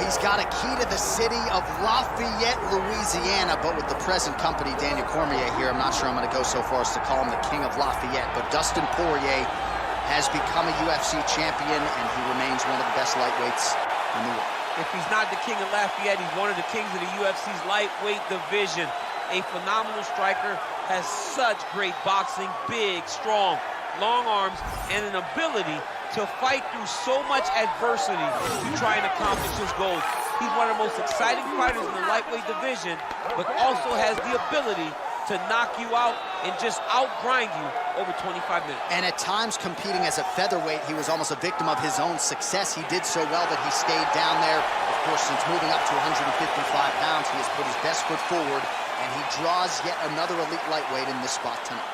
he's got a key to the city of Lafayette, Louisiana, but with the present company, Daniel Cormier here, I'm not sure I'm going to go so far as to call him the king of Lafayette, but Dustin Poirier has become a UFC champion, and he remains one of the best lightweights in the world. If he's not the king of Lafayette, he's one of the kings of the UFC's lightweight division. A phenomenal striker, has such great boxing, big, strong, long arms, and an ability to fight through so much adversity to try and accomplish his goals. He's one of the most exciting fighters in the lightweight division, but also has the ability to knock you out and just outgrind you over 25 minutes. And at times, competing as a featherweight, he was almost a victim of his own success. He did so well that he stayed down there. Of course, since moving up to 155 pounds, he has put his best foot forward, and he draws yet another elite lightweight in this spot tonight.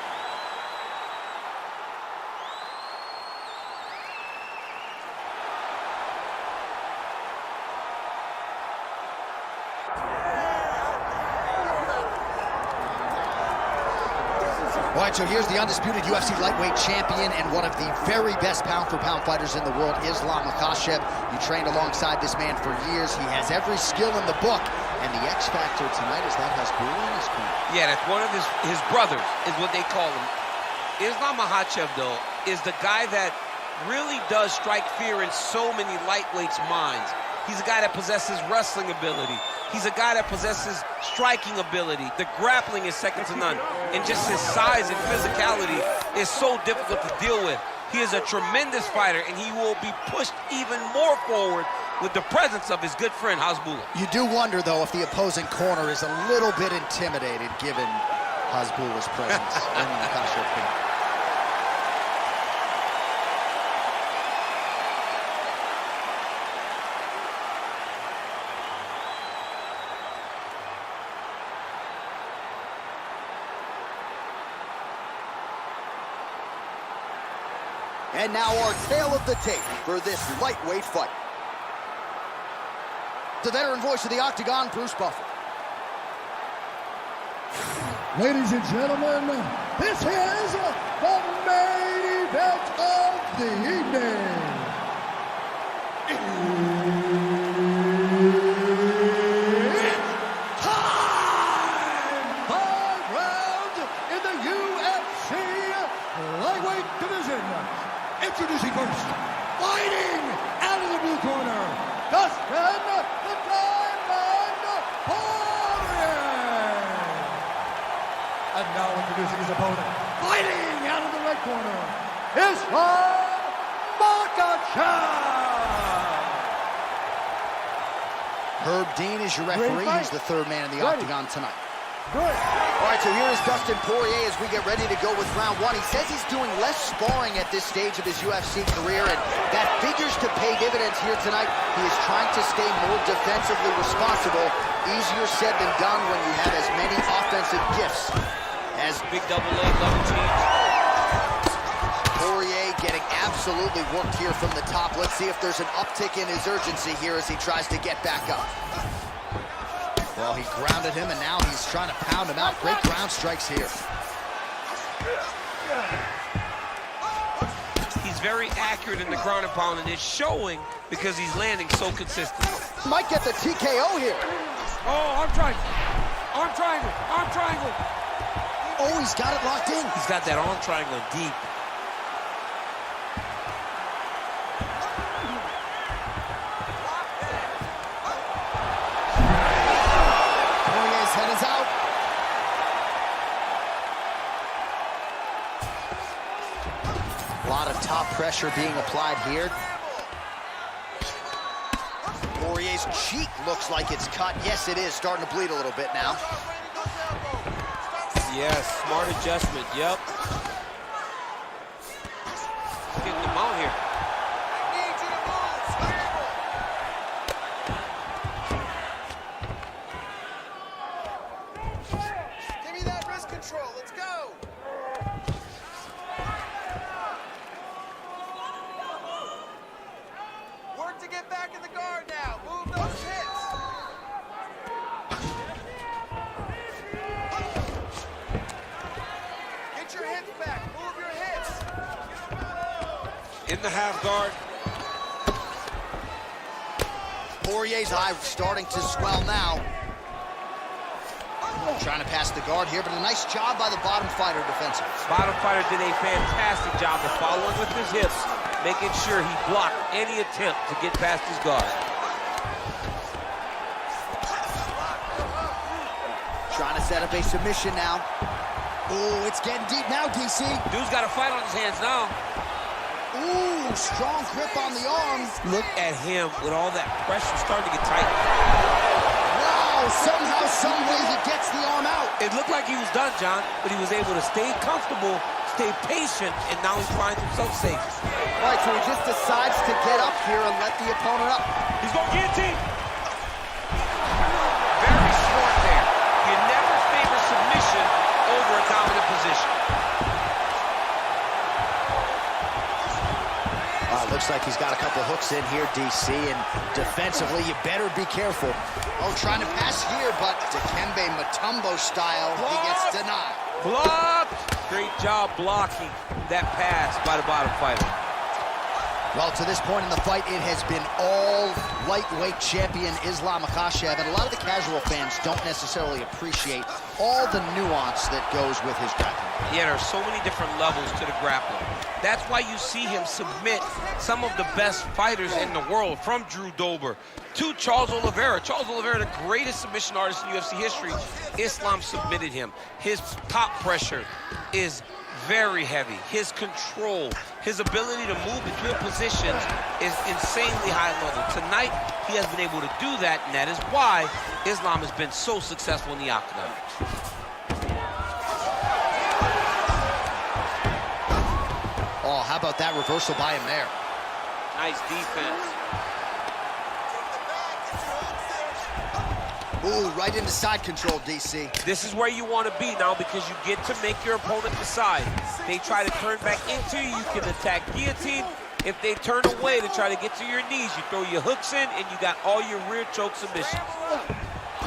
All right, so here's the undisputed UFC lightweight champion and one of the very best pound-for-pound fighters in the world, Islam Makhachev. You trained alongside this man for years. He has every skill in the book, and the X factor tonight is that Hasbulla in his corner. Yeah, that's one of his brothers, is what they call him. Islam Makhachev, though, is the guy that really does strike fear in so many lightweights' minds. He's a guy that possesses wrestling ability. He's a guy that possesses striking ability. The grappling is second to none. And just his size and physicality is so difficult to deal with. He is a tremendous fighter, and he will be pushed even more forward with the presence of his good friend, Hasbulla. You do wonder, though, if the opposing corner is a little bit intimidated given Hasbulla's presence in the Makhachev camp. And now our tale of the tape for this lightweight fight. The veteran voice of the Octagon, Bruce Buffer. Ladies and gentlemen, this is the main event of the evening. It's time! 5 rounds in the UFC lightweight division. Introducing first, fighting out of the blue corner, Dustin the Diamond Poirier. And now introducing his opponent, fighting out of the red corner, Islam Makhachev. Herb Dean is your referee. He's the third man in the Octagon tonight. Good. All right, so here is Dustin Poirier as we get ready to go with round one. He says he's doing less sparring at this stage of his UFC career, and that figures to pay dividends here tonight. He is trying to stay more defensively responsible. Easier said than done when you have as many offensive gifts as big double leg, double teams. Poirier getting absolutely worked here from the top. Let's see if there's an uptick in his urgency here as he tries to get back up. Well, he grounded him, and now he's trying to pound him out. Great ground strikes here. He's very accurate in the ground and pound, and it's showing because he's landing so consistent. Might get the TKO here. Oh, arm triangle. Arm triangle. Arm triangle. Oh, he's got it locked in. He's got that arm triangle deep. A lot of top pressure being applied here. Poirier's cheek looks like it's cut. Yes, it is starting to bleed a little bit now. Yes, smart adjustment, yep. Getting him out here. Give me that wrist control, let's go! Work to get back in the guard now. Move those hips. Get your hips back. Move your hips. In the half guard. Poirier's eye starting to swell now. Trying to pass the guard here, but a nice job by the bottom fighter defensively. Bottom fighter did a fantastic job of following with his hips, making sure he blocked any attempt to get past his guard. Trying to set up a submission now. Ooh, it's getting deep now, DC. Dude's got a fight on his hands now. Ooh, strong grip on the arm. Look at him with all that pressure starting to get tight. Wow, somehow, someway he gets the arm out. It looked like he was done, John, but he was able to stay comfortable, stay patient, and now he finds himself safe. All right, so he just decides to get up here and let the opponent up. He's going guillotine. Very smart there. You never favor submission over a dominant position. Looks like he's got a couple hooks in here, DC, and defensively, you better be careful. Oh, trying to pass here, but Dikembe Mutombo style, he gets denied. Blocked. Great job blocking that pass by the bottom fighter. Well, to this point in the fight, it has been all lightweight champion Islam Makhachev, and a lot of the casual fans don't necessarily appreciate all the nuance that goes with his grappling. Yeah, there are so many different levels to the grappling. That's why you see him submit some of the best fighters in the world, from Drew Dober to Charles Oliveira. Charles Oliveira, the greatest submission artist in UFC history. Islam submitted him. His top pressure is very heavy. His control, his ability to move between positions is insanely high level. Tonight, he has been able to do that, and that is why Islam has been so successful in the octagon. Oh, how about that reversal by him there? Nice defense. Ooh, right into side control, DC. This is where you want to be now, because you get to make your opponent decide. They try to turn back into you, you can attack guillotine. If they turn away to try to get to your knees, you throw your hooks in, and you got all your rear choke submissions.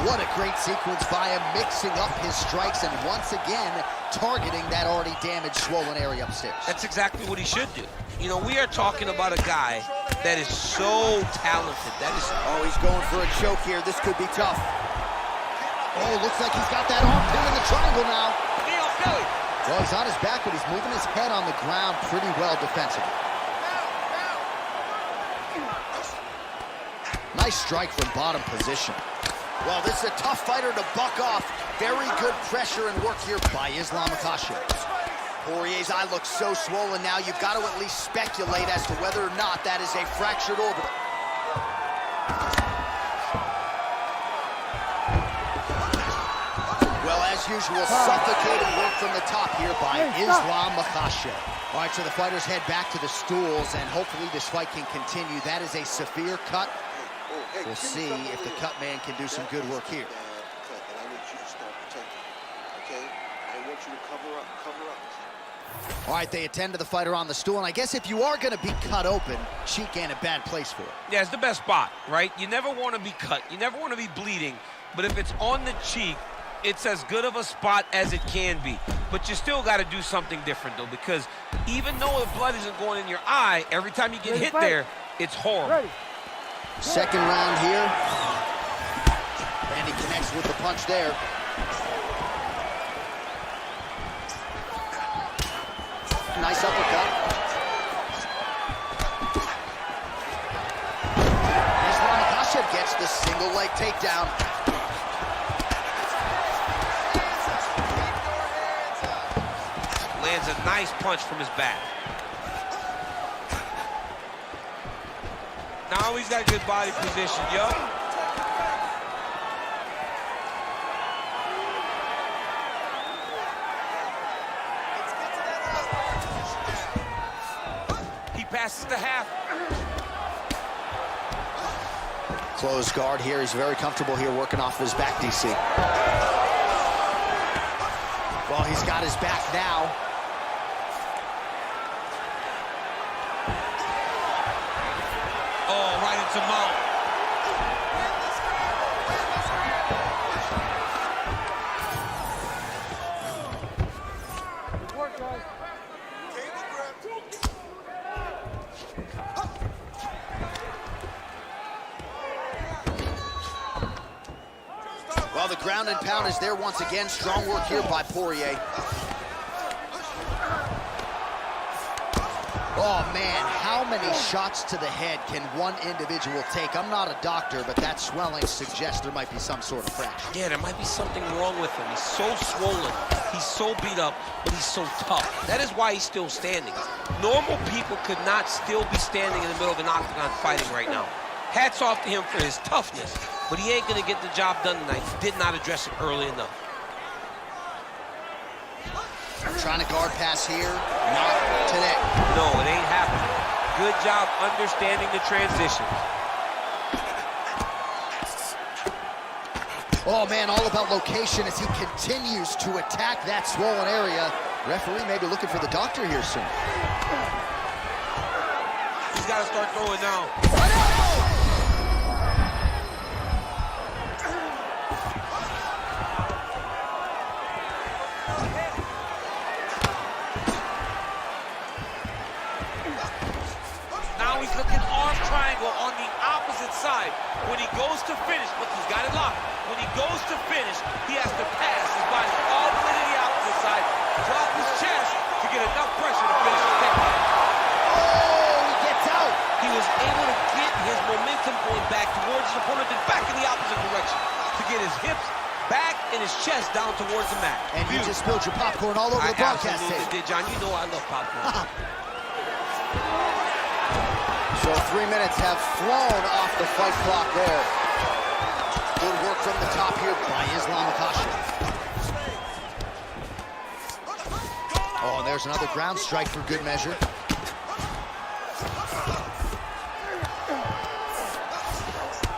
What a great sequence by him, mixing up his strikes and once again targeting that already damaged, swollen area upstairs. That's exactly what he should do. You know, we are talking about a guy that is so talented. Oh, he's going for a choke here. This could be tough. Oh, looks like he's got that arm pin in the triangle now. Well, he's on his back, but he's moving his head on the ground pretty well defensively. Nice strike from bottom position. Well, this is a tough fighter to buck off. Very good pressure and work here by Islam Makhachev. Poirier's eye looks so swollen now, you've got to at least speculate as to whether or not that is a fractured orbital. Well, as usual, suffocating work from the top here by Islam Makhachev. All right, so the fighters head back to the stools, and hopefully this fight can continue. That is a severe cut. We'll see if the cut man can do some good work here. And I need you to start protecting, okay? I want you to cover up. All right, they attend to the fighter on the stool, and I guess if you are going to be cut open, cheek ain't a bad place for it. Yeah, it's the best spot, right? You never want to be cut. You never want to be bleeding. But if it's on the cheek, it's as good of a spot as it can be. But you still got to do something different, though, because even though the blood isn't going in your eye, every time you get hit there, it's horrible. Second round here. And he connects with the punch there. Nice uppercut. Islam Makhachev gets the single leg takedown. Lands a nice punch from his back. Now he's got good body position, yo. He passes the half. Closed guard here. He's very comfortable here working off of his back, DC. Well, he's got his back now. Oh, right into mount. Good work, guys. Oh, the ground and pound is there once again. Strong work here by Poirier. Oh, man, how many shots to the head can one individual take? I'm not a doctor, but that swelling suggests there might be some sort of fracture. Yeah, there might be something wrong with him. He's so swollen, he's so beat up, but he's so tough. That is why he's still standing. Normal people could not still be standing in the middle of an octagon fighting right now. Hats off to him for his toughness, but he ain't gonna get the job done tonight. He did not address it early enough. Trying to guard pass here, not today. No, it ain't happening. Good job understanding the transition. Oh, man, all about location as he continues to attack that swollen area. Referee may be looking for the doctor here soon. He's got to start throwing now. Now he's looking arm triangle on the opposite side. When he goes to finish, look, he's got it locked. When he goes to finish, he has to pass his body all the way to the opposite side, drop his chest to get enough pressure to finish the technique. Oh, he gets out. He was able to get his momentum going back towards his opponent and back in the opposite direction to get his hips back and his chest down towards the mat. And you just spilled your popcorn all over the broadcast tape. Did, John. You know I love popcorn. So 3 minutes have flown off the fight clock there. Good work from the top here by Makhachev. Oh, and there's another ground strike for good measure.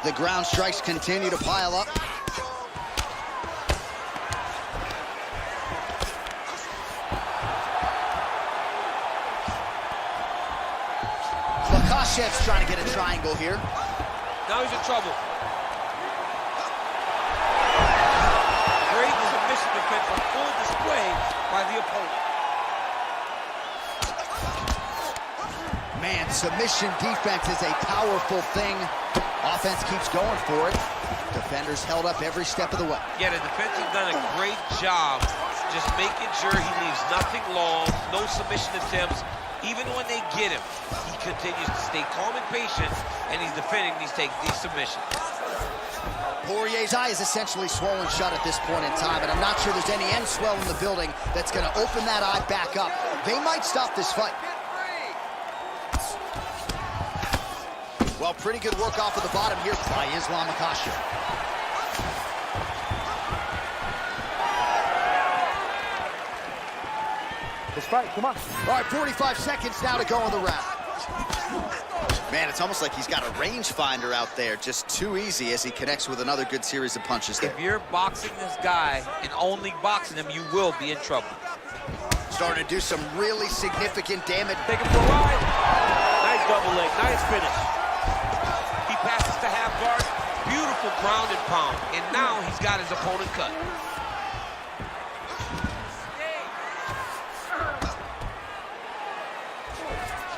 The ground strikes continue to pile up. Makhachev's trying to get a triangle here. Now he's in trouble. Great submission defense on full display by the opponent. Man, submission defense is a powerful thing. Offense keeps going for it. Defenders held up every step of the way. Yeah, the defense has done a great job just making sure he leaves nothing long, no submission attempts. Even when they get him, he continues to stay calm and patient, and he's defending these submissions. Poirier's eye is essentially swollen shut at this point in time, and I'm not sure there's any end swell in the building that's going to open that eye back up. They might stop this fight. Well, pretty good work off of the bottom here by Makhachev. Let's fight, come on. All right, 45 seconds now to go in the round. Man, it's almost like he's got a rangefinder out there. Just too easy as he connects with another good series of punches there. If you're boxing this guy and only boxing him, you will be in trouble. Starting to do some really significant damage. Take him for a ride. Nice double leg, nice finish. He passes to half guard. Beautiful ground and pound. And now he's got his opponent cut.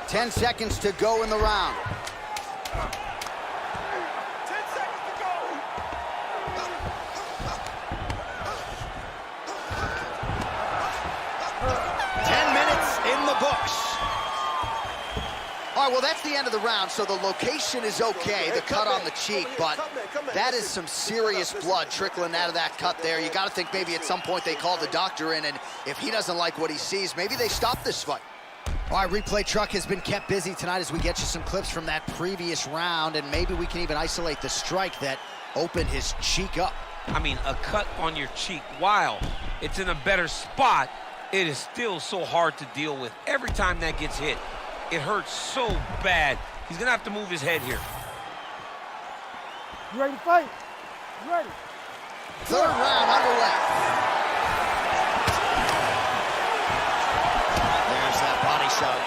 10 seconds to go in the round. 10 seconds to go. 10 minutes in the books. All right, well, that's the end of the round, so the location is okay, the cut on the cheek, but that is some serious blood trickling out of that cut there. You got to think maybe at some point they call the doctor in, and if he doesn't like what he sees, maybe they stop this fight. All right, replay truck has been kept busy tonight as we get you some clips from that previous round, and maybe we can even isolate the strike that opened his cheek up. I mean, a cut on your cheek, while it's in a better spot, it is still so hard to deal with. Every time that gets hit, it hurts so bad. He's gonna have to move his head here. You ready to fight? You ready? Third round underway. There's that body shot.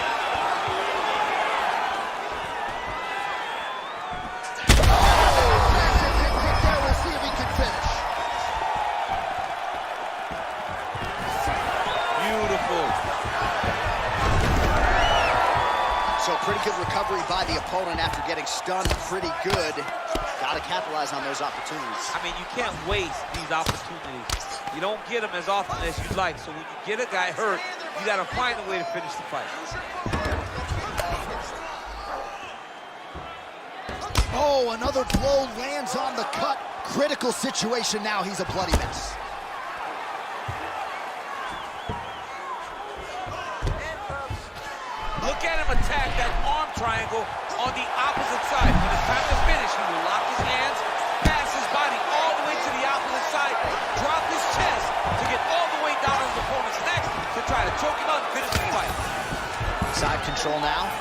We'll see if he can finish. Beautiful. So pretty good recovery by the opponent after getting stunned pretty good. Got got to capitalize on those opportunities. I mean, you can't waste these opportunities. You don't get them as often as you'd like. So when you get a guy hurt, you got to find a way to finish the fight. Oh, another blow lands on the cut. Critical situation now. He's a bloody mess. Look at him attack that arm triangle on the opposite side. When it's time to finish, he will lock his hands, pass his body all the way to the opposite side, drop his chest to get all the way down on his opponent's neck to try to choke him out and finish the fight. Side control now.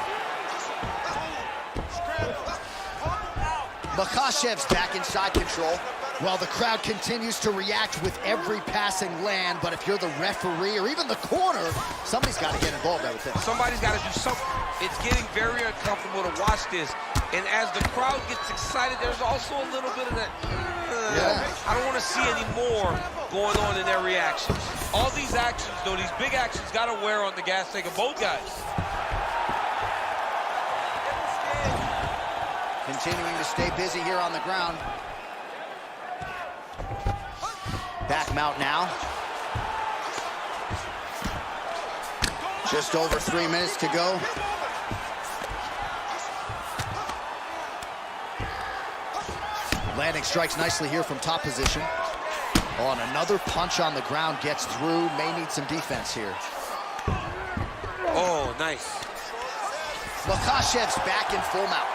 Makhachev's back in side control. Well, the crowd continues to react with every passing land, but if you're the referee or even the corner, somebody's got to get involved, I would think. Somebody's got to do something. It's getting very uncomfortable to watch this. And as the crowd gets excited, there's also a little bit of that, I don't want to see any more going on in their reactions. All these actions, though, these big actions got to wear on the gas tank of both guys. Continuing to stay busy here on the ground. Back mount now. Just over 3 minutes to go. Landing strikes nicely here from top position. Oh, and another punch on the ground gets through. May need some defense here. Oh, nice. Makhachev's back in full mount.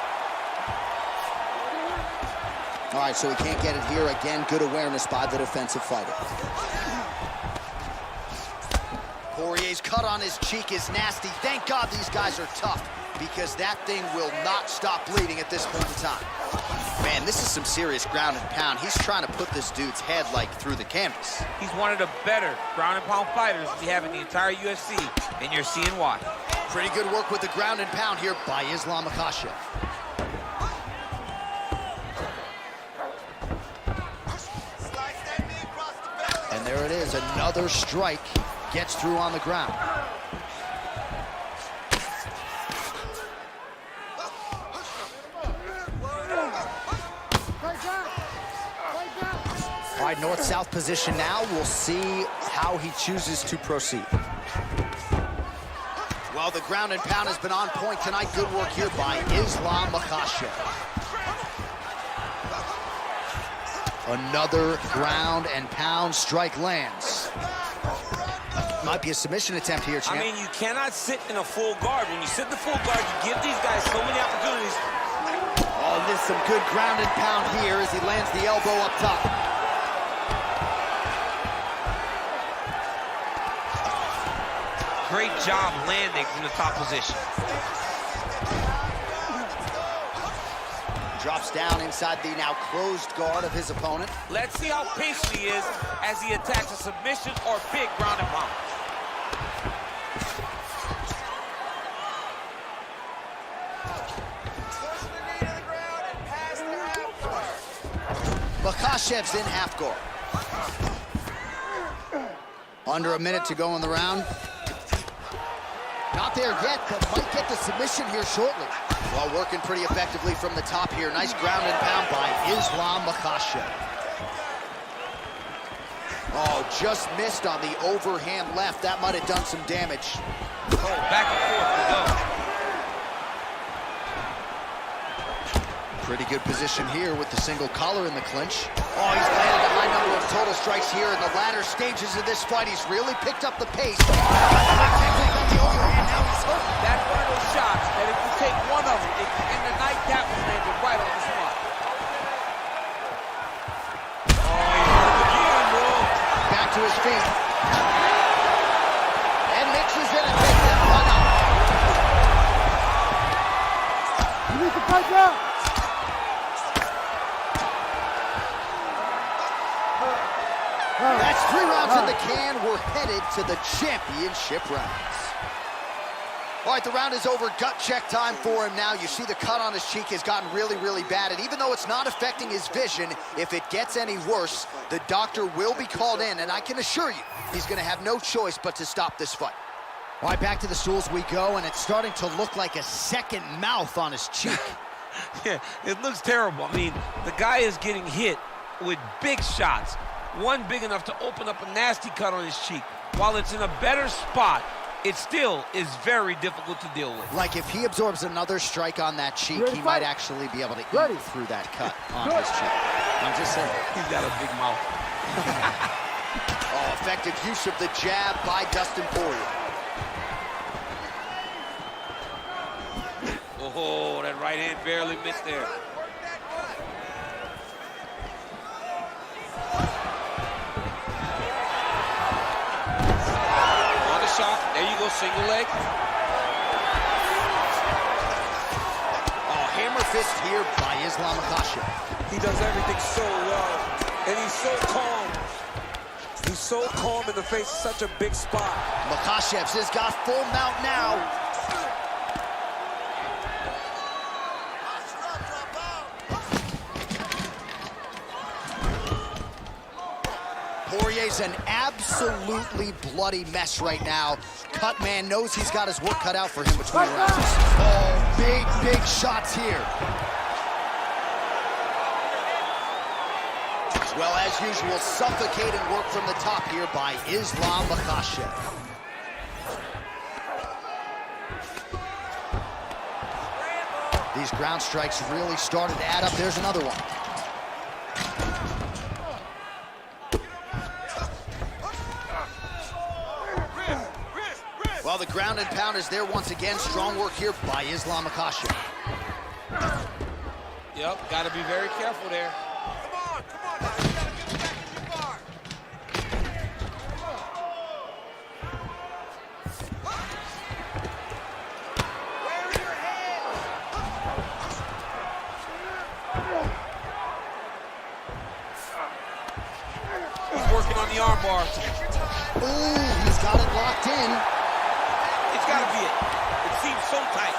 All right, so he can't get it here. Again, good awareness by the defensive fighter. Poirier's cut on his cheek is nasty. Thank God these guys are tough, because that thing will not stop bleeding at this point in time. Man, this is some serious ground and pound. He's trying to put this dude's head, like, through the canvas. He's one of the better ground and pound fighters we have in the entire UFC, and you're seeing why. Pretty good work with the ground and pound here by Islam Makhachev. And there it is, another strike gets through on the ground. All right, north-south position now. We'll see how he chooses to proceed. Well, the ground and pound has been on point tonight. Good work here by Islam Makhachev. Another ground and pound strike lands. Might be a submission attempt here, champ. I mean, you cannot sit in a full guard. When you sit in the full guard, you give these guys so many opportunities. Oh, there's some good ground and pound here as he lands the elbow up top. Great job landing from the top position. Drops down inside the now closed guard of his opponent. Let's see how patient he is as he attacks a submission or big ground and pound. Makhachev's in half guard. Under a minute to go in the round. Not there yet, but might get the submission here shortly. Well, working pretty effectively from the top here. Nice ground and pound by Islam Makhachev. Oh, just missed on the overhand left. That might have done some damage. Oh, back and forth we go. Pretty good position here with the single collar in the clinch. Oh, he's landed a high number of total strikes here in the latter stages of this fight. He's really picked up the pace. That's one of those shots that if you take one of them, if you end the night, that one landed right on the spot. Oh, he hurt again, bro. Back to his feet. And mixes in a takedown. Run up. You need to fight out. That's 3 rounds in the can. We're headed to the championship rounds. All right, the round is over. Gut check time for him now. You see the cut on his cheek has gotten really, really bad. And even though it's not affecting his vision, if it gets any worse, the doctor will be called in. And I can assure you, he's going to have no choice but to stop this fight. All right, back to the stools we go. And it's starting to look like a second mouth on his cheek. Yeah, it looks terrible. I mean, the guy is getting hit with big shots. One big enough to open up a nasty cut on his cheek. While it's in a better spot, it still is very difficult to deal with. Like if he absorbs another strike on that cheek, he might actually be able to eat through that cut on his cheek. I'm just saying. He's got a big mouth. Oh, effective use of the jab by Dustin Poirier. Oh, that right hand barely missed there. On the shot. There you go, single leg. Oh, hammer fist here by Islam Makhachev. He does everything so well, and he's so calm. He's so calm in the face of such a big spot. Makhachev's has got full mount now. Poirier's an absolutely bloody mess right now. Cut man knows he's got his work cut out for him between rounds. Oh, big shots here. Well, as usual, suffocating work from the top here by Islam Makhachev. These ground strikes really started to add up. There's another one. Well, the ground and pound is there once again. Strong work here by Islam Makhachev. Yep, got to be very careful there. Come on now. You gotta get back in your guard. Where are your hands? He's working on the arm bar. Ooh, he's got it locked in. It's got to be it. It seems so tight.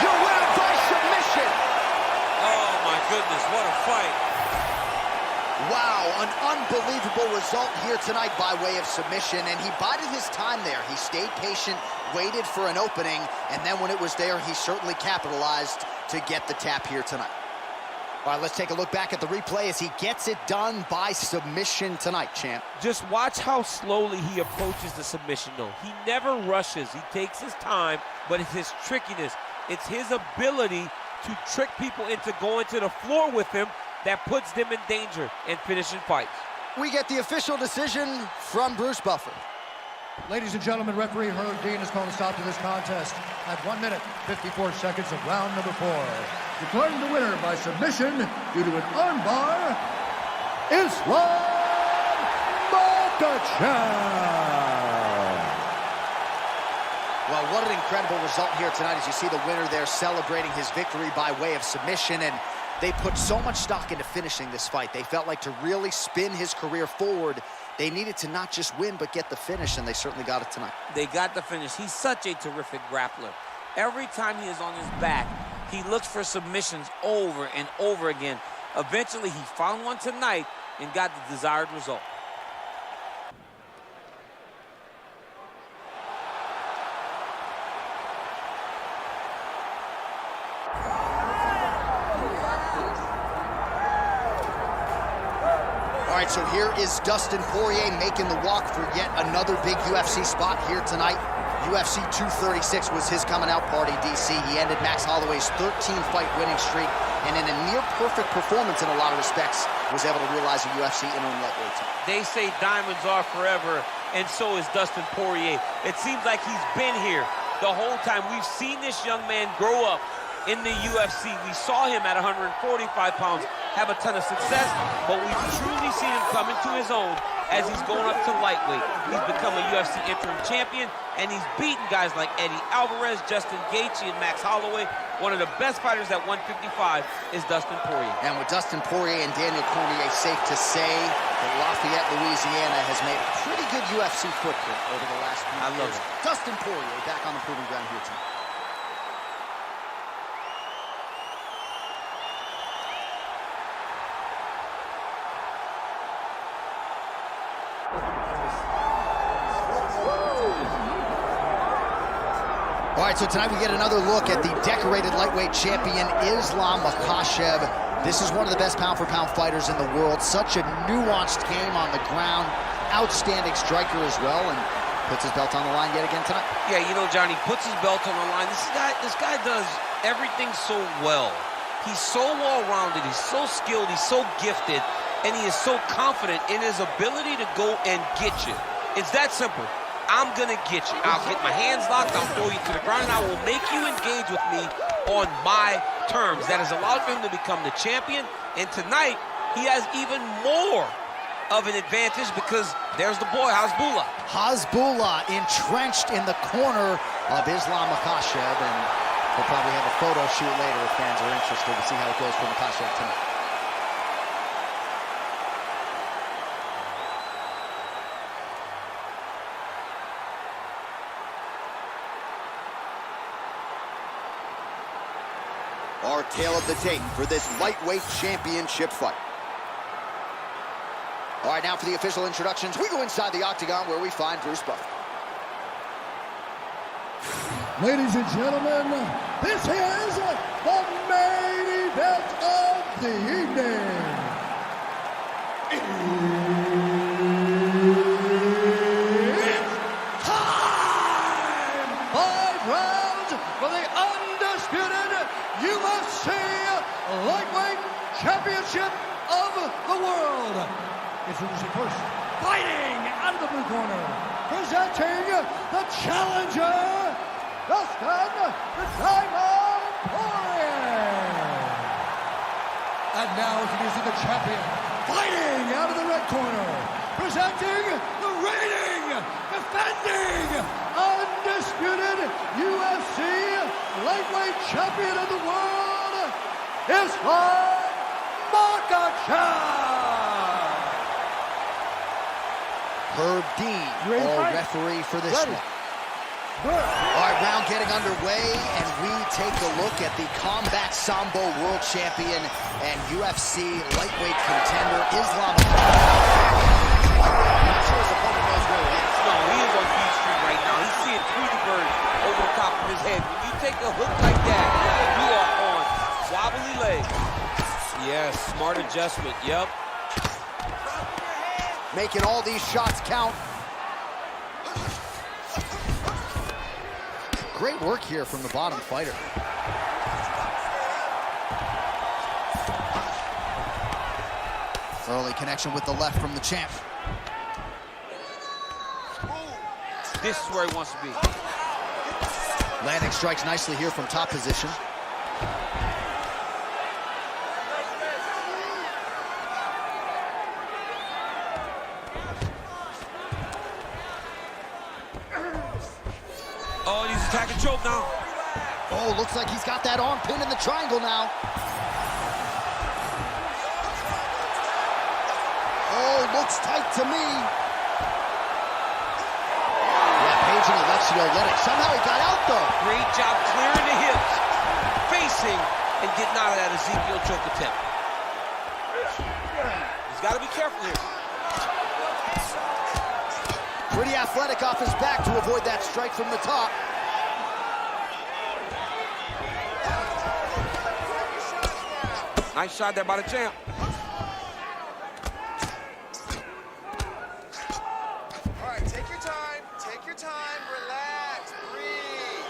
Your winner by submission. Oh, my goodness, what a fight. Wow, an unbelievable result here tonight by way of submission, and he bided his time there. He stayed patient, waited for an opening, and then when it was there, he certainly capitalized to get the tap here tonight. All right, let's take a look back at the replay as he gets it done by submission tonight, champ. Just watch how slowly he approaches the submission, though. He never rushes. He takes his time, but it's his trickiness. It's his ability to trick people into going to the floor with him that puts them in danger and finishing fights. We get the official decision from Bruce Buffer. Ladies and gentlemen, referee Herb Dean has called a stop to this contest at 1 minute, 54 seconds of round number 4. Declaring the winner by submission due to an armbar, Islam Makhachev. Well, what an incredible result here tonight as you see the winner there celebrating his victory by way of submission, and they put so much stock into finishing this fight. They felt like to really spin his career forward, they needed to not just win, but get the finish, and they certainly got it tonight. They got the finish. He's such a terrific grappler. Every time he is on his back, he looks for submissions over and over again. Eventually, he found one tonight and got the desired result. All right, so here is Dustin Poirier making the walk for yet another big UFC spot here tonight. UFC 236 was his coming out party, DC. He ended Max Holloway's 13-fight winning streak, and in a near-perfect performance in a lot of respects, was able to realize a UFC interim lightweight title. They say diamonds are forever, and so is Dustin Poirier. It seems like he's been here the whole time. We've seen this young man grow up in the UFC. We saw him at 145 pounds have a ton of success, but we've truly seen him come into his own as he's going up to lightweight. He's become a UFC interim champion, and he's beaten guys like Eddie Alvarez, Justin Gaethje, and Max Holloway. One of the best fighters at 155 is Dustin Poirier. And with Dustin Poirier and Daniel Cormier, safe to say that Lafayette, Louisiana has made a pretty good UFC footprint over the last few years. I love it. Dustin Poirier back on the proving ground here tonight. All right, so tonight we get another look at the decorated lightweight champion, Islam Makhachev. This is one of the best pound-for-pound fighters in the world. Such a nuanced game on the ground. Outstanding striker as well, and puts his belt on the line yet again tonight. Yeah, you know, Johnny, puts his belt on the line. This guy does everything so well. He's so well-rounded, he's so skilled, he's so gifted, and he is so confident in his ability to go and get you. It's that simple. I'm gonna get you. I'll get my hands locked, I'll throw you to the ground, and I will make you engage with me on my terms. That has allowed him to become the champion, and tonight, he has even more of an advantage because there's the boy, Hasbullah. Hasbullah entrenched in the corner of Islam Makhachev, and we'll probably have a photo shoot later if fans are interested to see how it goes for Makhachev tonight. Our tale of the tape for this lightweight championship fight. All right, now for the official introductions, we go inside the octagon where we find Bruce Buffer. Ladies and gentlemen, this is the main event of the evening. It's time! 5 rounds for the undisputed UFC Lightweight Championship of the world. Introducing first, fighting out of the blue corner, presenting the challenger, Dustin Poirier. And now introducing the champion, fighting out of the red corner, presenting the reigning, defending, undisputed UFC lightweight champion of the world, Islam Makhachev. Herb Dean, our referee for this one. All right, round getting underway, and we take a look at the Combat Sambo World Champion and UFC lightweight contender, Islam Makhachev. I'm not sure his opponent knows where it is. No, he is on Beach Street right now. He's seeing Tweety Bird over the top of his head. When you take a hook like that, you are on wobbly legs. Yes, smart adjustment, yep. Making all these shots count. Great work here from the bottom fighter. Early connection with the left from the champ. This is where he wants to be. Landing strikes nicely here from top position. Oh, and he's attacking choke now. Oh, looks like he's got that arm pin in the triangle now. Oh, looks tight to me. Yeah, Page and Alexio let it. Somehow he got out though. Great job clearing the hips, facing, and getting out of that Ezekiel choke attempt. He's got to be careful here. Pretty athletic off his back to avoid that strike from the top. Nice shot there by the champ. All right, take your time, relax, breathe.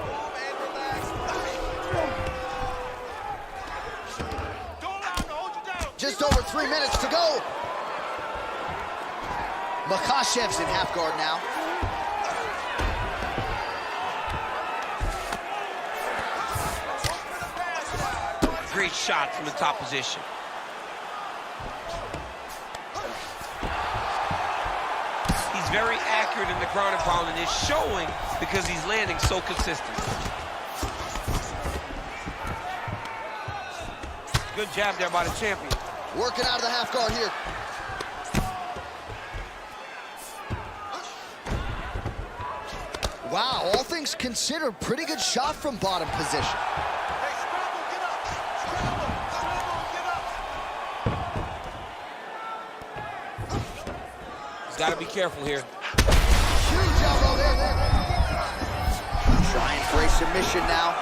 Move and relax. Don't allow him to hold you down. Just over 3 minutes to go. Makhachev's in half guard now. Great shot from the top position. He's very accurate in the ground and pound, and it's showing because he's landing so consistent. Good jab there by the champion. Working out of the half guard here. Wow, all things considered, pretty good shot from bottom position. Hey, Scrabble, get up. Scrabble, get up. Got to be careful here. Huge elbow there. Trying for Great submission now.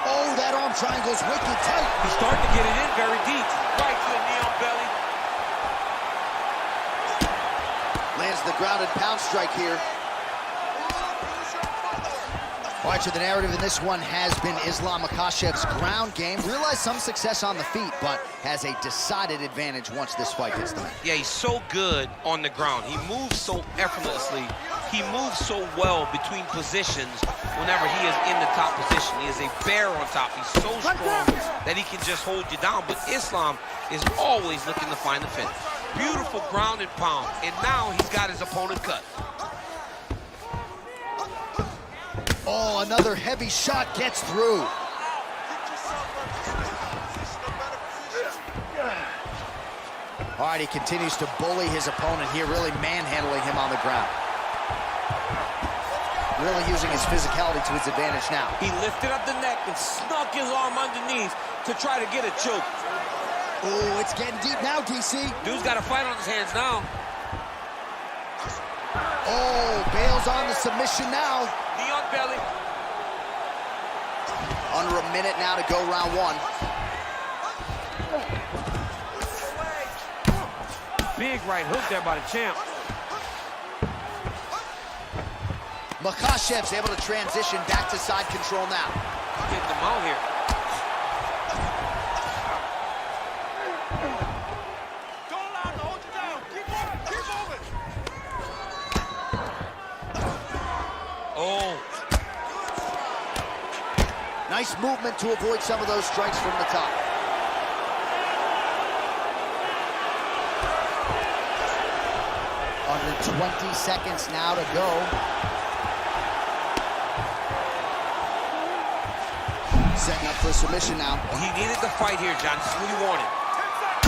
Oh, that arm triangle's wicked tight. He's starting to get it in very deep. Right to the knee on belly. Lands the ground and pound strike here. All right, so the narrative in this one has been Islam Makhachev's ground game. Realized some success on the feet, but has a decided advantage once this fight hits the mat. Yeah, he's so good on the ground. He moves so effortlessly. He moves so well between positions whenever he is in the top position. He is a bear on top. He's so strong that he can just hold you down. But Islam is always looking to find the finish. Beautiful ground and pound. And now he's got his opponent cut. Oh, another heavy shot gets through. All right, he continues to bully his opponent here, really manhandling him on the ground. Really using his physicality to his advantage now. He lifted up the neck and snuck his arm underneath to try to get a choke. Oh, it's getting deep now, DC. Dude's got a fight on his hands now. Oh, bails on the submission now. Knee on belly. Under a minute now to go round one. Big right hook there by the champ. Makhachev's able to transition back to side control now. Getting them out here. Don't allow him to hold you down. Keep moving. Keep moving. Oh. Nice movement to avoid some of those strikes from the top. Under 20 seconds now to go. Setting up for a submission now. He needed the fight here, John. This is what he wanted.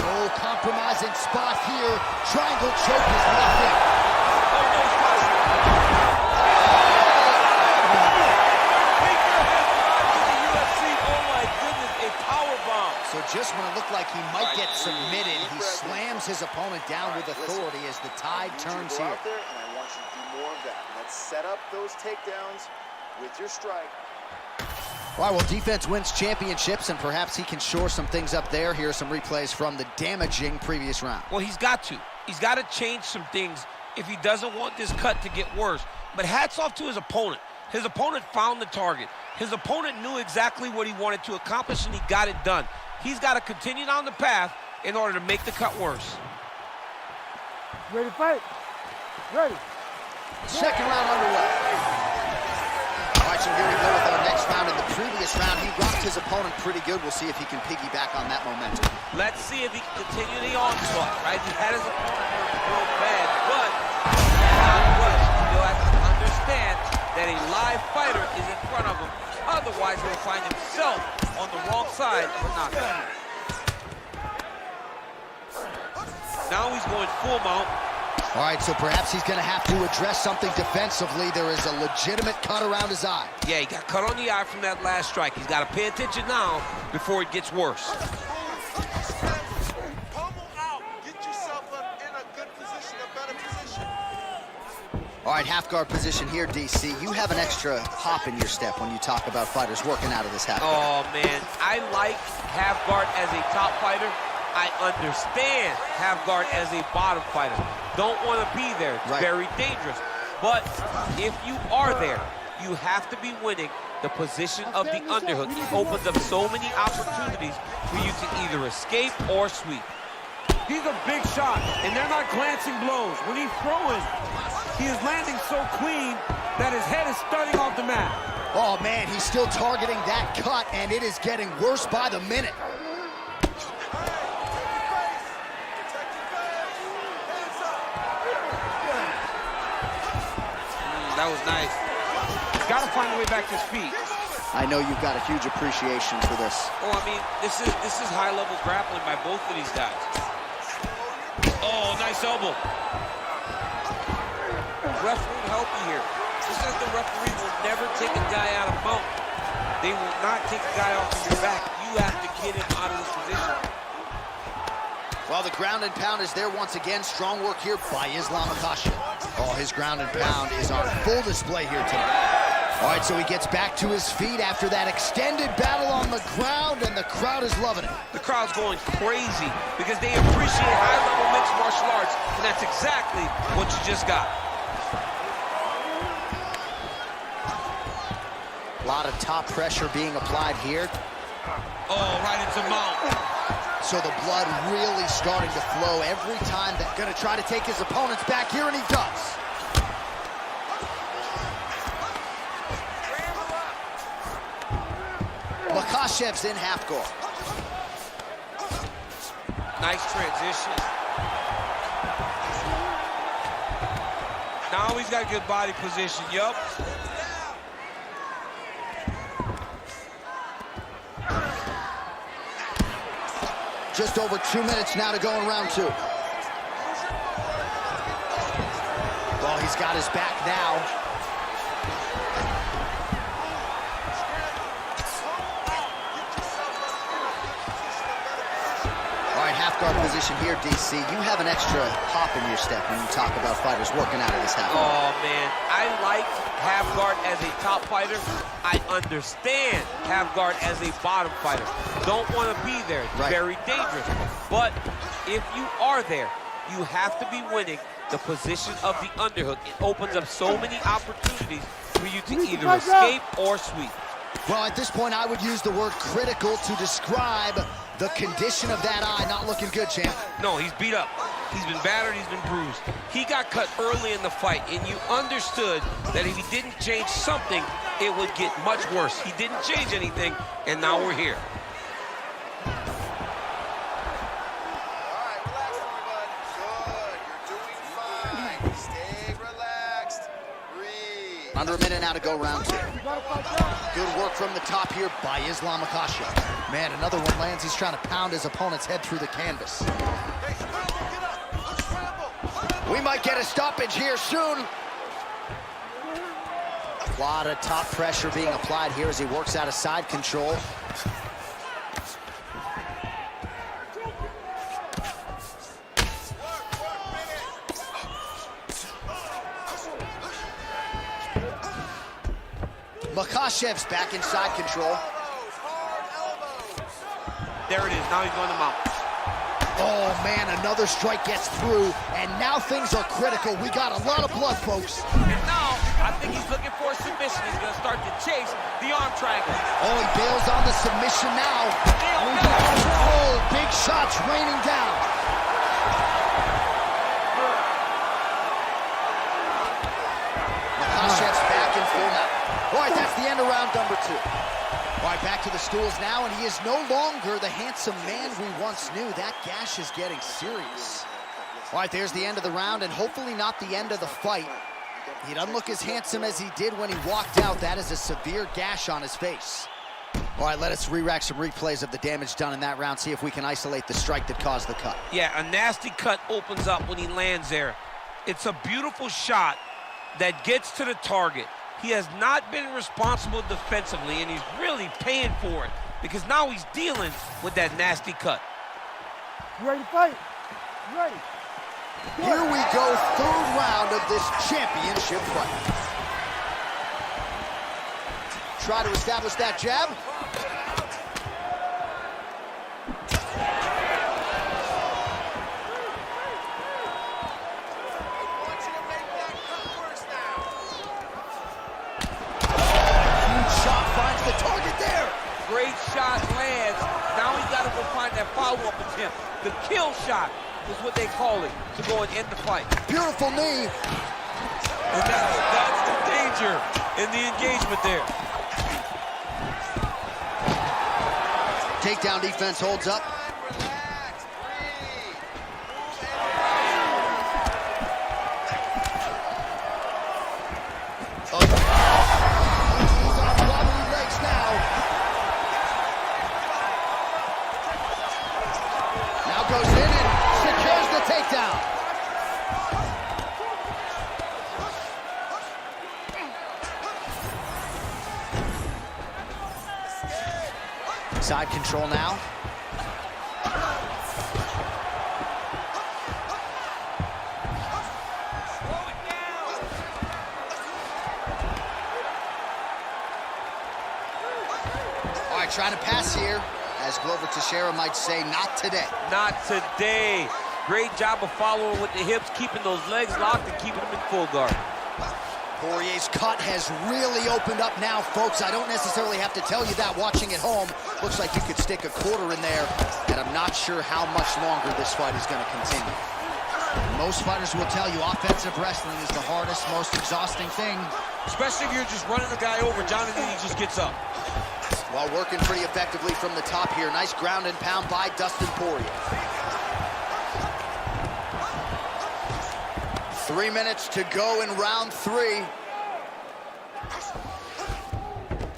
Oh, compromising spot here. Triangle choke is locked in. So just when it looked like he might get submitted, he slams his opponent down with authority as the tide turns here. Out there, and I want you to do more of that. Let's set up those takedowns with your strike. All right, well, defense wins championships, and perhaps he can shore some things up there. Here are some replays from the damaging previous round. Well, he's got to. He's got to change some things if he doesn't want this cut to get worse. But hats off to his opponent. His opponent found the target. His opponent knew exactly what he wanted to accomplish, and he got it done. He's got to continue down the path in order to make the cut worse. Ready to fight? Ready. Second round underway. All right, so here we go with our next round. In the previous round, he rocked his opponent pretty good. We'll see if he can piggyback on that momentum. Let's see if he can continue the onslaught, right? He had his opponent real bad, but not much. He still has to understand that a live fighter is in front of him. Otherwise, he'll find himself on the wrong side of a knockout. Now he's going full mount. All right, so perhaps he's going to have to address something defensively. There is a legitimate cut around his eye. Yeah, he got cut on the eye from that last strike. He's got to pay attention now before it gets worse. Pummel out. Get yourself in a good position, a better position. All right, half guard position here, DC. You have an extra hop in your step when you talk about fighters working out of this half guard. Oh, man. I like half guard as a top fighter. I understand half guard as a bottom fighter. Don't want to be there. It's very dangerous. But if you are there, you have to be winning the position of the underhook. It opens up so many opportunities where you can either escape or sweep. He's a big shot, and they're not glancing blows. When he's throwing, he is landing so clean that his head is starting off the mat. Oh, man, he's still targeting that cut, and it is getting worse by the minute. That was nice. He's got to find a way back to his feet. I know you've got a huge appreciation for this. Oh, I mean, this is high-level grappling by both of these guys. Oh, nice elbow. Referee help you here. Just as the referee will never take a guy out of mount, they will not take a guy off of your back. You have to get him out of this position. Well, the ground and pound is there once again. Strong work here by Islam Makhachev. Oh, his ground and pound is on full display here tonight. All right, so he gets back to his feet after that extended battle on the ground, and the crowd is loving it. The crowd's going crazy because they appreciate high-level mixed martial arts, and that's exactly what you just got. A lot of top pressure being applied here. Oh, right into mount. So the blood really starting to flow every time. That's gonna try to take his opponents back here, and he does. Makhachev's in half guard. Nice transition. Now he's got good body position, yup. Just over 2 minutes now to go in round 2. Well, he's got his back now. All right, half guard position here, DC. You have an extra hop in your step when you talk about fighters working out of this half guard. Oh, man, I like half guard as a top fighter. I understand half guard as a bottom fighter. Don't want to be there. It's very dangerous. But if you are there, you have to be winning the position of the underhook. It opens up so many opportunities for you to either escape or sweep. Well, at this point, I would use the word critical to describe the condition of that eye. Not looking good, champ. No, he's beat up. He's been battered, he's been bruised. He got cut early in the fight, and you understood that if he didn't change something, it would get much worse. He didn't change anything, and now we're here. Under a minute now to go round 2. Good work from the top here by Islam Makhachev. Man, another one lands. He's trying to pound his opponent's head through the canvas. We might get a stoppage here soon. A lot of top pressure being applied here as he works out of side control. Makhachev's back in side control. There it is. Now he's going to mount. Oh, man, another strike gets through, and now things are critical. We got a lot of blood, folks. And now, I think he's looking for a submission. He's going to start to chase the arm triangle. Oh, he bails on the submission now. Oh, big shots raining down. Makhachev's back in full now. All right, that's the end of round number 2. All right, back to the stools now, and he is no longer the handsome man we once knew. That gash is getting serious. All right, there's the end of the round, and hopefully not the end of the fight. He doesn't look as handsome as he did when he walked out. That is a severe gash on his face. All right, let us re-rack some replays of the damage done in that round, see if we can isolate the strike that caused the cut. Yeah, a nasty cut opens up when he lands there. It's a beautiful shot that gets to the target. He has not been responsible defensively, and he's really paying for it because now he's dealing with that nasty cut. You ready to fight? You ready? Here we go, 3rd round of this championship fight. Try to establish that jab. The target there. Great shot lands. Now he's got to go find that follow-up attempt. The kill shot is what they call it to go and end the fight. Beautiful knee. And that's the danger in the engagement there. Takedown defense holds up. Goes in and secures the takedown. Side control now. trying to pass here. As Glover Teixeira might say, not today. Not today. Great job of following with the hips, keeping those legs locked and keeping them in full guard. Poirier's cut has really opened up now, folks. I don't necessarily have to tell you that watching at home. Looks like you could stick a quarter in there, and I'm not sure how much longer this fight is going to continue. Most fighters will tell you offensive wrestling is the hardest, most exhausting thing. Especially if you're just running the guy over. Jonathan, he just gets up. While working pretty effectively from the top here. Nice ground and pound by Dustin Poirier. 3 minutes to go in round 3.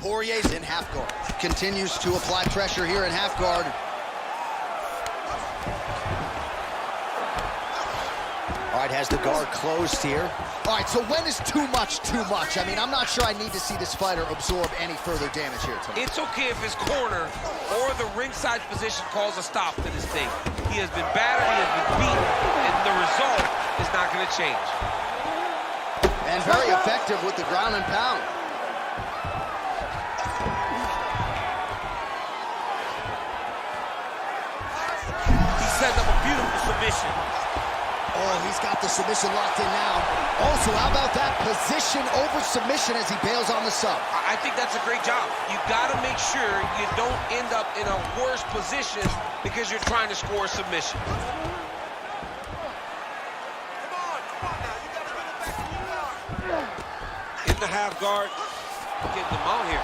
Poirier's in half guard. Continues to apply pressure here in half guard. All right, has the guard closed here. All right, so when is too much too much? I mean, I'm not sure I need to see this fighter absorb any further damage here tonight. It's okay if his corner or the ringside position calls a stop to this thing. He has been battered, he has been beaten, and the result is not going to change. And very effective with the ground and pound. He set up a beautiful submission. Oh, he's got the submission locked in now. Also, how about that position over submission as he bails on the sub? I think that's a great job. You got to make sure you don't end up in a worse position because you're trying to score a submission. In the half guard. Getting them out here.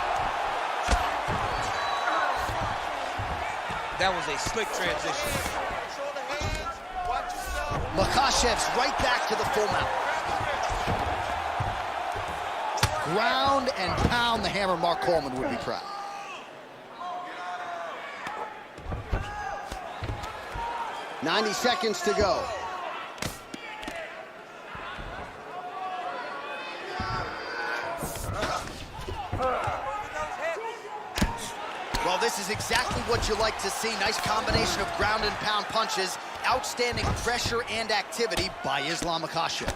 That was a slick transition. Makhachev's right back to the full mount. Ground and pound, the hammer. Mark Coleman would be proud. "90 seconds to go. Well, this is exactly what you like to see. Nice combination of ground and pound punches. Outstanding pressure and activity by Islam Makhachev.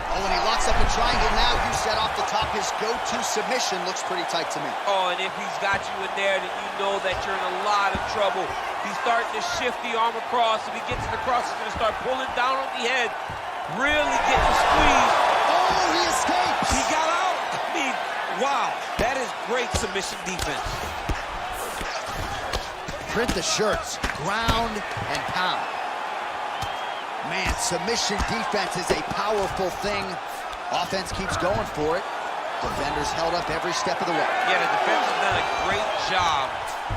Oh, and he locks up a triangle now. You set off the top. His go-to submission looks pretty tight to me. Oh, and if he's got you in there, then you know that you're in a lot of trouble. He's starting to shift the arm across. If he gets it across, he's going to start pulling down on the head. Really getting squeezed. Oh, he escapes. He got out. I mean, wow. That is great submission defense. Print the shirts. Ground and pound. Man, submission defense is a powerful thing. Offense keeps going for it. Defenders held up every step of the way. Yeah, the defense has done a great job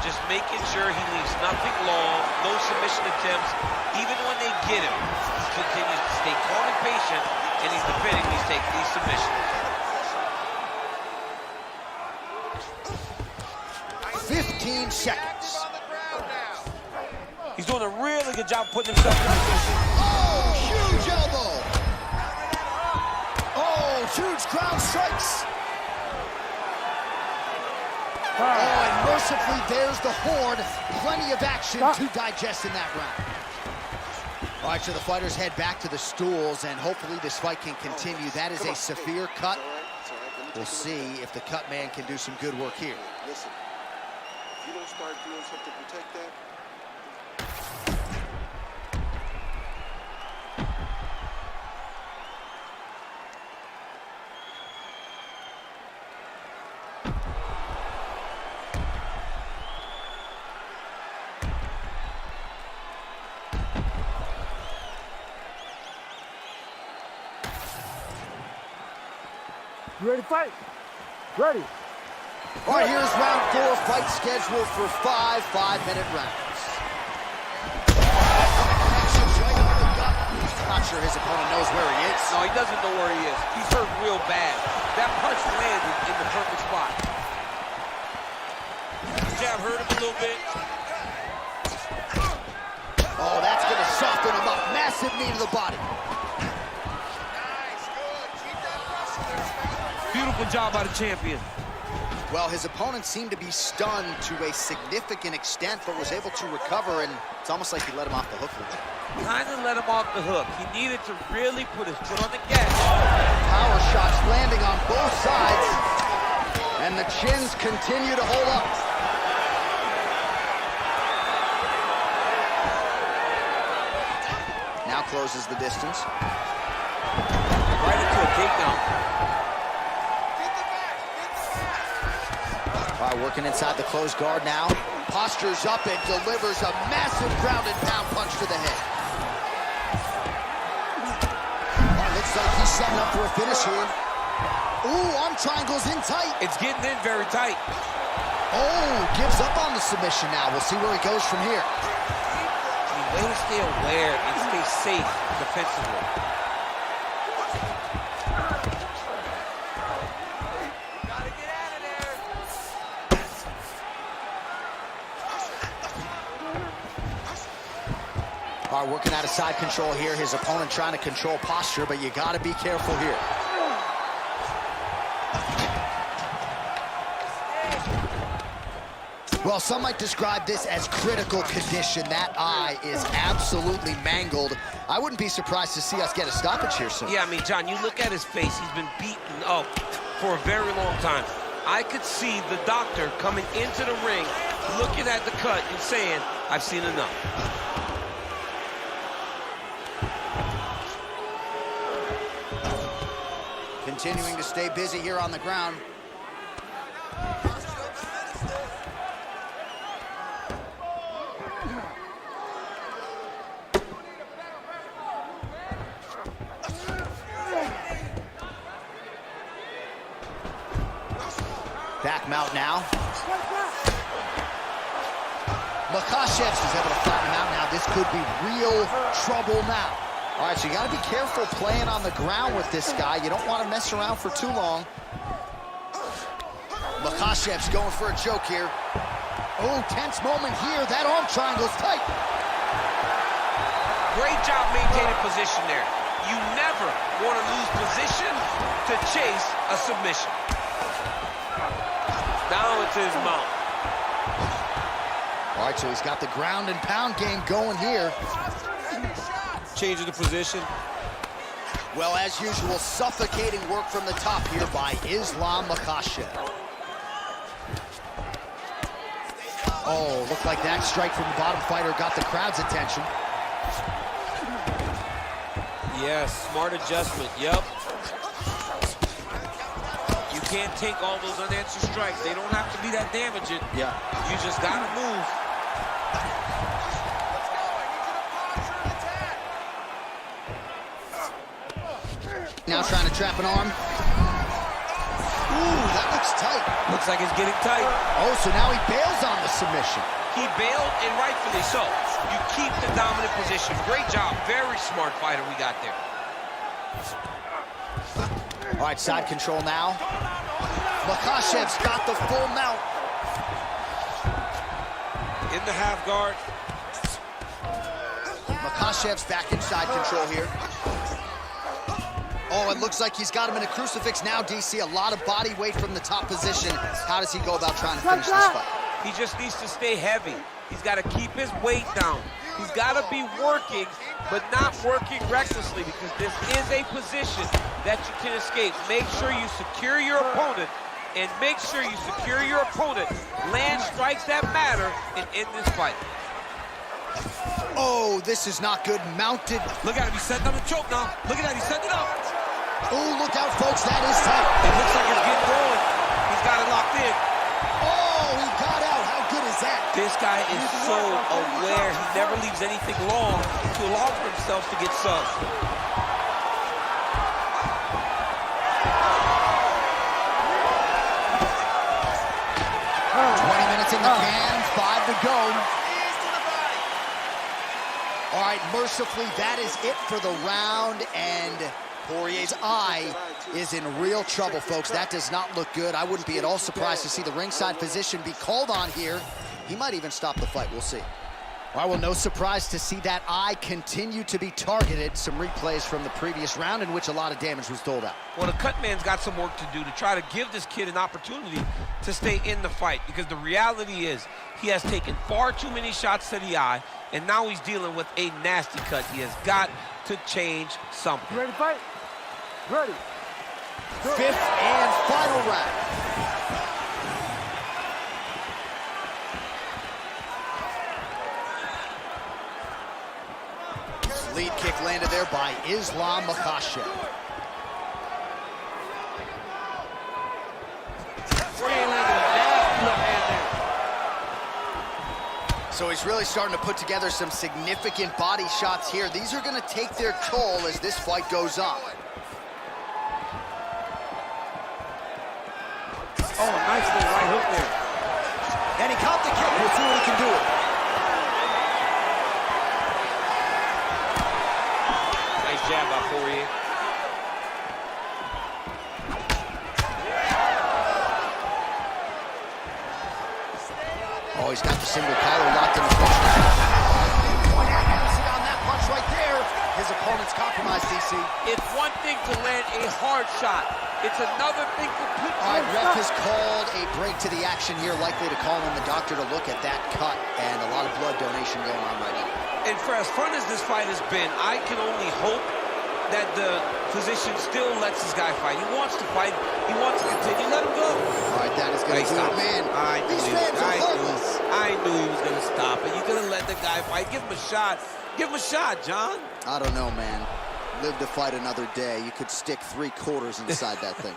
just making sure he leaves nothing long, no submission attempts. Even when they get him, he continues to stay calm and patient, and he's defending, he's taking these submissions. 15 seconds. He's doing a really good job putting himself in position. Oh, huge elbow. Oh, huge ground strikes. Oh, and mercifully, there's the horn. Plenty of action to digest in that round. All right, so the fighters head back to the stools, and hopefully this fight can continue. That is a severe cut. We'll see if the cut man can do some good work here. Listen, if you don't start doing something to protect that, You ready to fight? Ready. All right, here's round 4, fight scheduled for 5 5-minute rounds. I'm not sure his opponent knows where he is. No, he doesn't know where he is. He's hurt real bad. That punch landed in the perfect spot. Jab hurt him a little bit. Oh, that's going to soften him up. Massive knee to the body. Beautiful job by the champion. Well, his opponent seemed to be stunned to a significant extent, but was able to recover, and it's almost like he let him off the hook a little bit. Kind of let him off the hook. He needed to really put his foot on the gas. Power shots landing on both sides, and the chins continue to hold up. Now closes the distance. Right into a takedown. All right, working inside the closed guard now. Postures up and delivers a massive ground and pound punch to the head. Looks like he's setting up for a finish here. Ooh, arm triangles in tight. It's getting in very tight. Oh, gives up on the submission now. We'll see where he goes from here. Way to stay aware and stay safe defensively. Gotta get out of there. All right, working out of side control here. His opponent trying to control posture, but you got to be careful here. Well, some might describe this as critical condition. That eye is absolutely mangled. I wouldn't be surprised to see us get a stoppage here soon. Yeah, I mean, John, you look at his face. He's been beaten up for a very long time. I could see the doctor coming into the ring, looking at the cut and saying, I've seen enough. Continuing to stay busy here on the ground. Back mount now. Makhachev is able to flatten him out now. This could be real trouble now. All right, so you got to be careful playing on the ground with this guy. You don't want to mess around for too long. Makhachev's going for a choke here. Oh, tense moment here. That arm triangle's tight. Great job maintaining position there. You never want to lose position to chase a submission. Now it's his mount. All right, so he's got the ground and pound game going here. Changing the position. Well, as usual, suffocating work from the top here by Islam Makhachev. Oh, looked like that strike from the bottom fighter got the crowd's attention. Yes, smart adjustment, yep. You can't take all those unanswered strikes. They don't have to be that damaging. Yeah. You just gotta move. Now trying to trap an arm. Ooh, that looks tight. Looks like it's getting tight. Oh, so now he bails on the submission. He bailed, and rightfully so. You keep the dominant position. Great job. Very smart fighter we got there. All right, side control now. Makhachev's got the full mount. In the half guard. Makhachev's back in side control here. Oh, it looks like he's got him in a crucifix now, DC. A lot of body weight from the top position. How does he go about trying to finish this fight? He just needs to stay heavy. He's got to keep his weight down. He's got to be working, but not working recklessly, because this is a position that you can escape. Make sure you secure your opponent, and make sure you secure your opponent. Land strikes that matter and end this fight. Oh, this is not good. Mounted. Look at him. He's setting up a choke now. Look at that. He's setting it up. Oh, look out, folks. That is tight. It looks like it's getting going. He's got it locked in. Oh, he got out. How good is that? This guy is so aware. He never leaves anything long to allow for himself to get subbed. 20 minutes in the can, 5 to go. All right, mercifully, that is it for the round, and Poirier's eye is in real trouble, folks. That does not look good. I wouldn't be at all surprised to see the ringside physician be called on here. He might even stop the fight. We'll see. Well, no surprise to see that eye continue to be targeted. Some replays from the previous round in which a lot of damage was doled out. Well, the cut man's got some work to do to try to give this kid an opportunity to stay in the fight, because the reality is he has taken far too many shots to the eye, and now he's dealing with a nasty cut. He has got to change something. You ready to fight? Ready. Go. Fifth and final round. Lead kick landed there by Islam Makhachev. So he's really starting to put together some significant body shots here. These are going to take their toll as this fight goes on. Oh, a nice little right hook there. And he caught the kick. We'll see what he can do. Nice jab by Poirier. Oh, he's got the single collar locked in the clinch. On that punch right there. His opponent's compromised, DC. It's one thing to land a hard shot. It's another thing to put All right, ref has called a break to the action here, likely to call in the doctor to look at that cut, and a lot of blood donation going on right now. And for as fun as this fight has been, I can only hope that the physician still lets this guy fight. He wants to fight. He wants to continue. Let him go. All right, that is going to do it, man. These fans are heartless. I knew he was going to stop it. You could have let the guy fight. Give him a shot. Give him a shot, John. I don't know, man. Live to fight another day. You could stick 3 quarters inside that thing.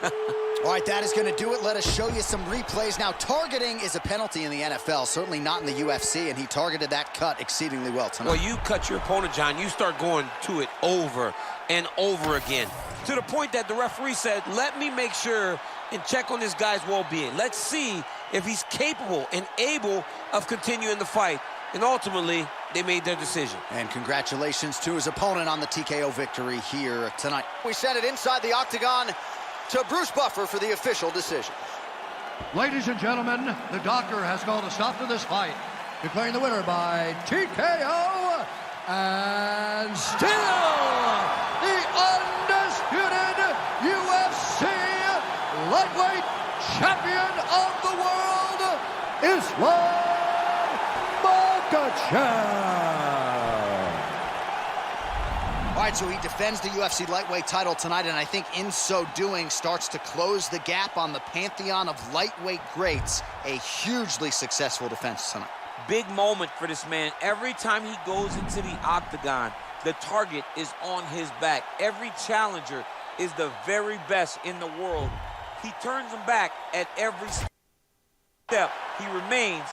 All right, that is going to do it. Let us show you some replays. Now, targeting is a penalty in the NFL, certainly not in the UFC, and he targeted that cut exceedingly well tonight. Well, you cut your opponent, John. You start going to it over and over again, to the point that the referee said, let me make sure and check on this guy's well-being. Let's see if he's capable and able of continuing the fight. And ultimately, they made their decision. And congratulations to his opponent on the TKO victory here tonight. We sent it inside the octagon to Bruce Buffer for the official decision. Ladies and gentlemen, the doctor has called a stop to this fight, declaring the winner by TKO, and still the undisputed UFC lightweight champion of the world, Islam Makhachev. All right, so he defends the UFC lightweight title tonight, and I think in so doing starts to close the gap on the pantheon of lightweight greats. A hugely successful defense tonight. Big moment for this man. Every time he goes into the octagon, the target is on his back. Every challenger is the very best in the world. He turns them back at every step. He remains